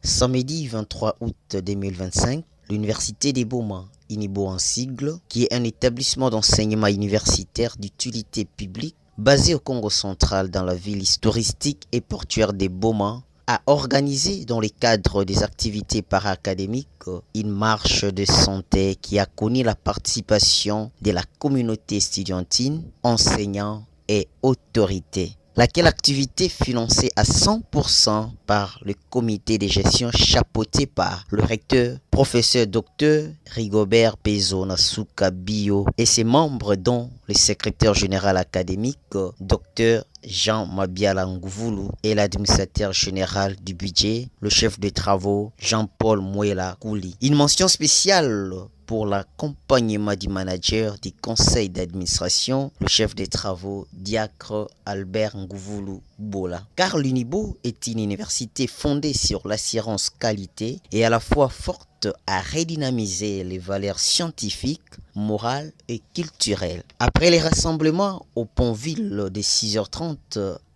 Samedi 23 août 2025, l'Université des Beaux-Mans, INIBO en sigle, qui est un établissement d'enseignement universitaire d'utilité publique basé au Congo central dans la ville touristique et portuaire des Beaux-Mans, a organisé dans le cadre des activités para-académiques une marche de santé qui a connu la participation de la communauté estudiantine, enseignants et autorités. Laquelle activité financée à 100% par le comité de gestion chapeauté par le recteur, professeur Dr Rigobert Pezo Nasuka Bio et ses membres dont le secrétaire général académique Dr Jean Mabiala Ngouvulu et l'administrateur général du budget, le chef de travaux Jean-Paul Mouela Kouli. Une mention spéciale pour l'accompagnement du manager du conseil d'administration, le chef des travaux Diacre Albert Ngouvulu Bola. Car l'UNIBO est une université fondée sur l'assurance qualité et à la fois forte à redynamiser les valeurs scientifiques, morales et culturelles. Après les rassemblements au Pont-Ville de 6h30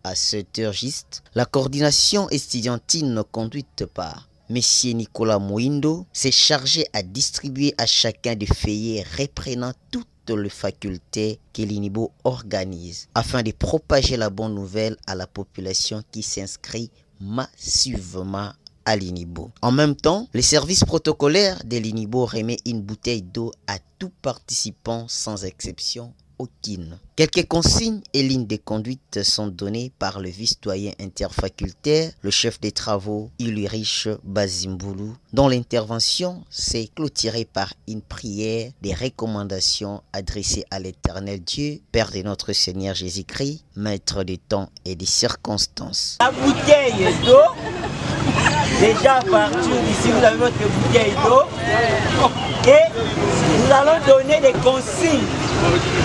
à 7h juste, la coordination estudiantine conduite par Monsieur Nicolas Mouindo s'est chargé à distribuer à chacun des feuillets reprenant toutes les facultés que l'INIBO organise afin de propager la bonne nouvelle à la population qui s'inscrit massivement à l'INIBO. En même temps, le service protocolaire de l'INIBO remet une bouteille d'eau à tout participant sans exception aucune. Quelques consignes et lignes de conduite sont données par le vice-doyen interfacultaire, le chef des travaux Ulrich Bazimbulu, dont l'intervention s'est clôturée par une prière des recommandations adressées à l'Éternel Dieu, Père de notre Seigneur Jésus-Christ, Maître des temps et des circonstances. La bouteille d'eau, déjà à partir d'ici, vous avez votre bouteille d'eau et nous allons donner des consignes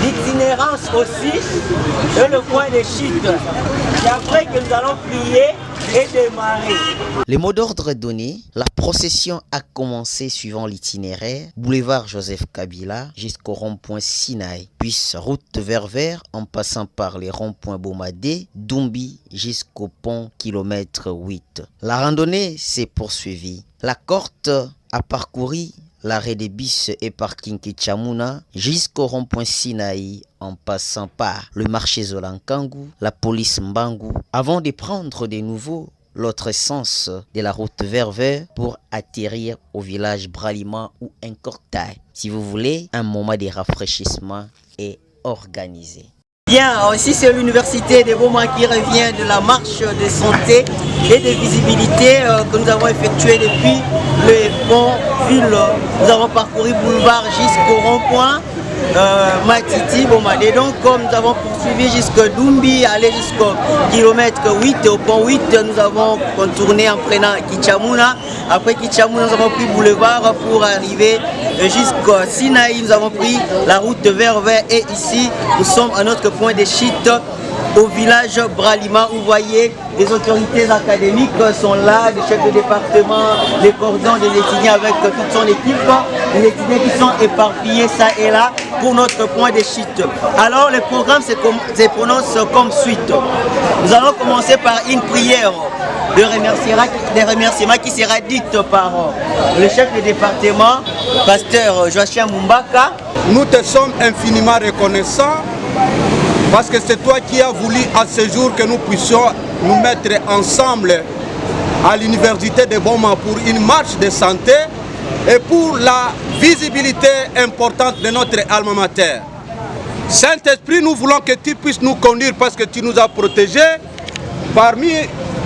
d'itinérance aussi dans le coin des chutes. C'est après que nous allons prier et démarrer. Les mots d'ordre donnés, la procession a commencé suivant l'itinéraire, boulevard Joseph Kabila jusqu'au rond-point Sinaï, puis route vers en passant par les ronds-points Bomadé, Dumbi jusqu'au pont kilomètre 8. La randonnée s'est poursuivie. La cohorte a parcouru l'arrêt des bus et parking Kichamuna jusqu'au rond-point Sinaï en passant par le marché Zolankangu, la police Mbangu, avant de prendre de nouveau l'autre sens de la route vers pour atterrir au village Bralima ou Nkortaï. Si vous voulez, un moment de rafraîchissement est organisé. Bien, aussi c'est l'université des Beaux-Mans qui revient de la marche de santé et de visibilité que nous avons effectuée depuis le Pont-Ville. Nous avons parcouru boulevard jusqu'au rond-point Matiti, Bomadé. Donc comme nous avons poursuivi jusqu'à Dumbi, aller jusqu'au kilomètre 8, au pont 8, nous avons contourné en prenant Kichamuna. Après Kichamuna, nous avons pris boulevard pour arriver jusqu'à Sinaï. Nous avons pris la route vers et ici nous sommes à notre point de chute au village Bralima. Vous voyez, les autorités académiques sont là, les chefs de département, les cordons des étudiants avec toute son équipe, les étudiants qui sont éparpillés ça et là pour notre point de chute. Alors le programme se prononce comme suite. Nous allons commencer par une prière de remerciements qui sera dite par le chef de département, pasteur Joachim Mumbaka. Nous te sommes infiniment reconnaissants parce que c'est toi qui as voulu à ce jour que nous puissions nous mettre ensemble à l'université de Beaux-Mans pour une marche de santé et pour la visibilité importante de notre alma mater. Saint-Esprit, nous voulons que tu puisses nous conduire parce que tu nous as protégés. Parmi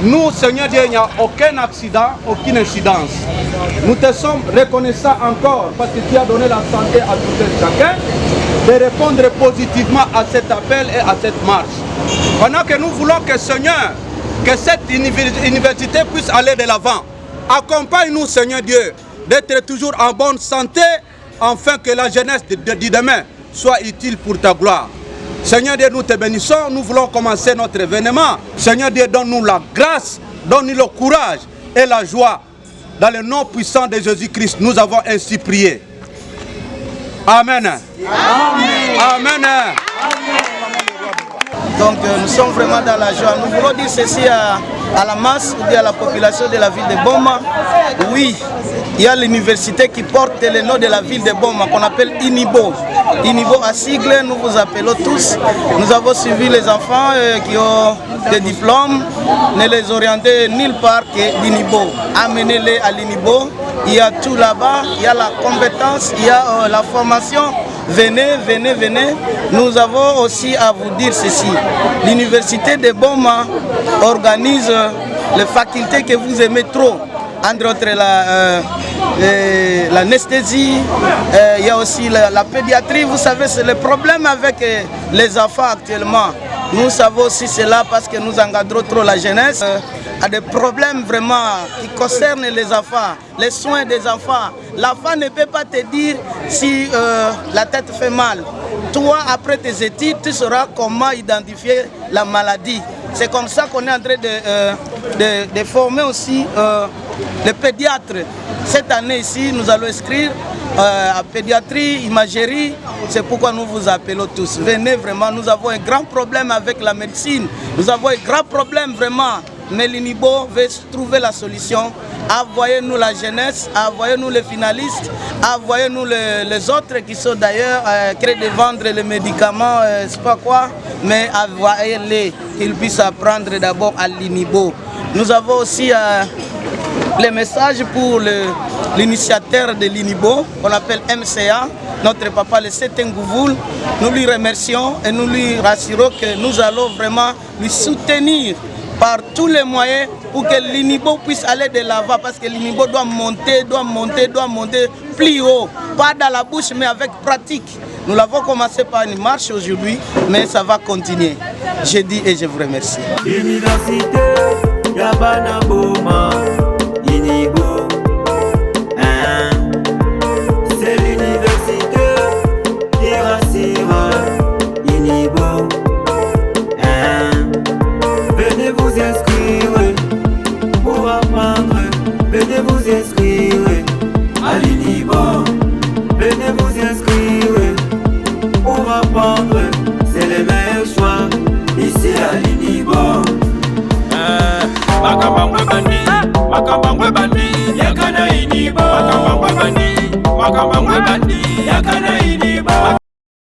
nous, Seigneur Dieu, il n'y a aucun accident, aucune incidence. Nous te sommes reconnaissants encore parce que tu as donné la santé à tout et chacun de répondre positivement à cet appel et à cette marche. Pendant que nous voulons que Seigneur, que cette université puisse aller de l'avant. Accompagne-nous, Seigneur Dieu, d'être toujours en bonne santé, afin que la jeunesse de demain soit utile pour ta gloire. Seigneur Dieu, nous te bénissons, nous voulons commencer notre événement. Seigneur Dieu, donne-nous la grâce, donne-nous le courage et la joie. Dans le nom puissant de Jésus-Christ, nous avons ainsi prié. Amen. Amen. Amen. Donc nous sommes vraiment dans la joie. Nous voulons dire ceci à la masse ou bien à la population de la ville de Boma. Oui, il y a l'université qui porte le nom de la ville de Boma qu'on appelle INIBO. INIBO à sigle, nous vous appelons tous. Nous avons suivi les enfants qui ont des diplômes, ne les orienter nulle part que l'INIBO. Amenez-les à l'INIBO. Il y a tout là-bas, il y a la compétence, il y a la formation. Venez, venez, venez. Nous avons aussi à vous dire ceci. L'université de Boma organise les facultés que vous aimez trop. Entre autres l'anesthésie, il y a aussi la pédiatrie. Vous savez, c'est le problème avec les enfants actuellement. Nous savons aussi cela parce que nous encadrons trop la jeunesse. À des problèmes vraiment qui concernent les enfants, les soins des enfants. L'enfant ne peut pas te dire si la tête fait mal. Toi, après tes études, tu sauras comment identifier la maladie. C'est comme ça qu'on est en train de former aussi les pédiatres. Cette année ici, nous allons inscrire à pédiatrie, imagerie. C'est pourquoi nous vous appelons tous. Venez vraiment, nous avons un grand problème avec la médecine. Nous avons un grand problème vraiment. Mais l'INIBO veut trouver la solution. Envoyez-nous la jeunesse, envoyez-nous les finalistes, envoyez-nous les autres qui sont d'ailleurs créés de vendre les médicaments, je sais pas quoi, mais envoyez-les, qu'ils puissent apprendre d'abord à l'INIBO. Nous avons aussi les messages pour l'initiateur de l'INIBO, qu'on appelle MCA, notre papa le Séten Gouvoul. Nous lui remercions et nous lui rassurons que nous allons vraiment lui soutenir par tous les moyens pour que l'INIBO puisse aller de l'avant, parce que l'INIBO doit monter plus haut, pas dans la bouche mais avec pratique. Nous l'avons commencé par une marche aujourd'hui, mais ça va continuer. Je dis et je vous remercie. Université Yabana Boma, INIBO, c'est l'université qui rassure, INIBO. Venez vous inscrire pour apprendre, venez vous inscrire à l'INIBO. Venez vous inscrire pour apprendre, c'est le meilleur choix ici à l'INIBO. Makambangwe bandi, yakana INIBO. Makambangwe bandi, yakana